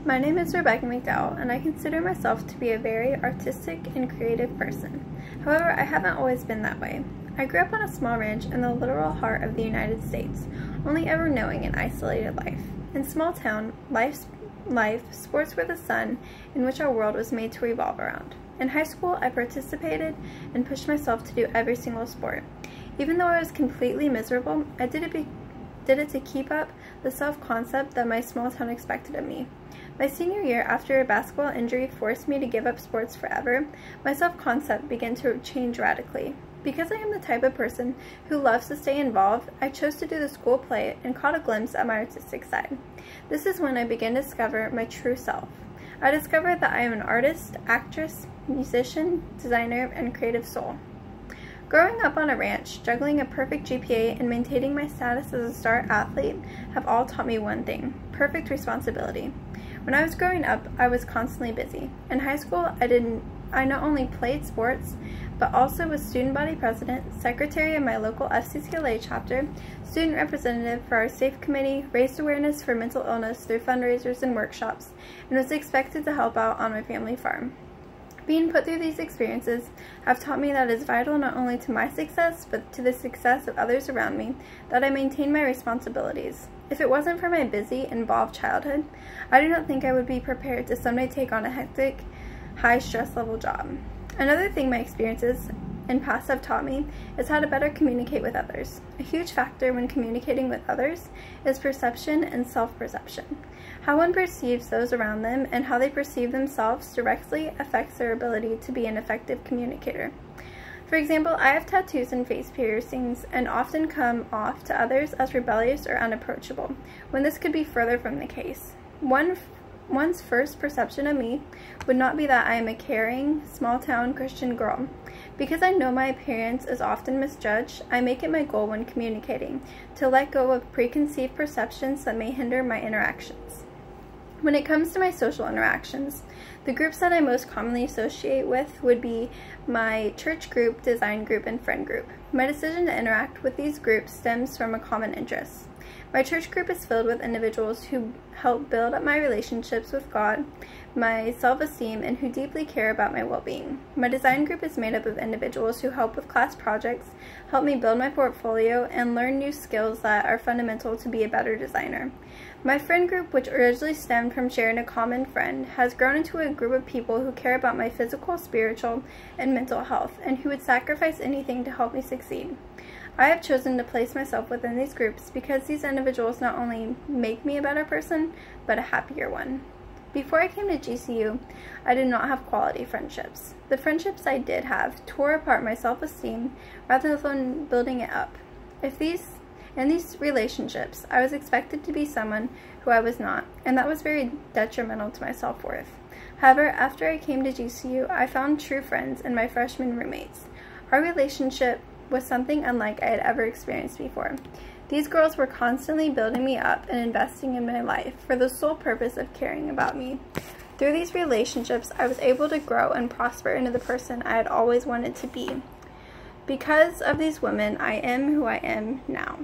My name is Rebecca McDowell, and I consider myself to be a very artistic and creative person. However, I haven't always been that way. I grew up on a small ranch in the literal heart of the United States, only ever knowing an isolated life. In small town life, sports were the sun in which our world was made to revolve around. In high school, I participated and pushed myself to do every single sport. Even though I was completely miserable, I did it to keep up the self-concept that my small town expected of me. My senior year, after a basketball injury forced me to give up sports forever, my self-concept began to change radically. Because I am the type of person who loves to stay involved, I chose to do the school play and caught a glimpse at my artistic side. This is when I began to discover my true self. I discovered that I am an artist, actress, musician, designer, and creative soul. Growing up on a ranch, juggling a perfect GPA, and maintaining my status as a star athlete have all taught me one thing: perfect responsibility. When I was growing up, I was constantly busy. In high school, I not only played sports, but also was student body president, secretary of my local FCCLA chapter, student representative for our SAFE committee, raised awareness for mental illness through fundraisers and workshops, and was expected to help out on my family farm. Being put through these experiences have taught me that it is vital not only to my success, but to the success of others around me, that I maintain my responsibilities. If it wasn't for my busy, involved childhood, I do not think I would be prepared to someday take on a hectic, high stress level job. Another thing my experiences in past have taught me is how to better communicate with others. A huge factor when communicating with others is perception and self-perception. How one perceives those around them and how they perceive themselves directly affects their ability to be an effective communicator. For example, I have tattoos and face piercings and often come off to others as rebellious or unapproachable, when this could be further from the case. One's first perception of me would not be that I am a caring, small-town Christian girl. Because I know my appearance is often misjudged, I make it my goal when communicating to let go of preconceived perceptions that may hinder my interactions. When it comes to my social interactions, the groups that I most commonly associate with would be my church group, design group, and friend group. My decision to interact with these groups stems from a common interest. My church group is filled with individuals who help build up my relationships with God, my self-esteem, and who deeply care about my well-being. My design group is made up of individuals who help with class projects, help me build my portfolio, and learn new skills that are fundamental to be a better designer. My friend group, which originally stemmed from sharing a common friend, has grown into a group of people who care about my physical, spiritual, and mental health, and who would sacrifice anything to help me succeed. I have chosen to place myself within these groups because these individuals not only make me a better person, but a happier one. Before I came to GCU, I did not have quality friendships. The friendships I did have tore apart my self-esteem rather than building it up. In these relationships, I was expected to be someone who I was not, and that was very detrimental to my self-worth. However, after I came to GCU, I found true friends in my freshman roommates. Our relationship was something unlike I had ever experienced before. These girls were constantly building me up and investing in my life for the sole purpose of caring about me. Through these relationships, I was able to grow and prosper into the person I had always wanted to be. Because of these women, I am who I am now.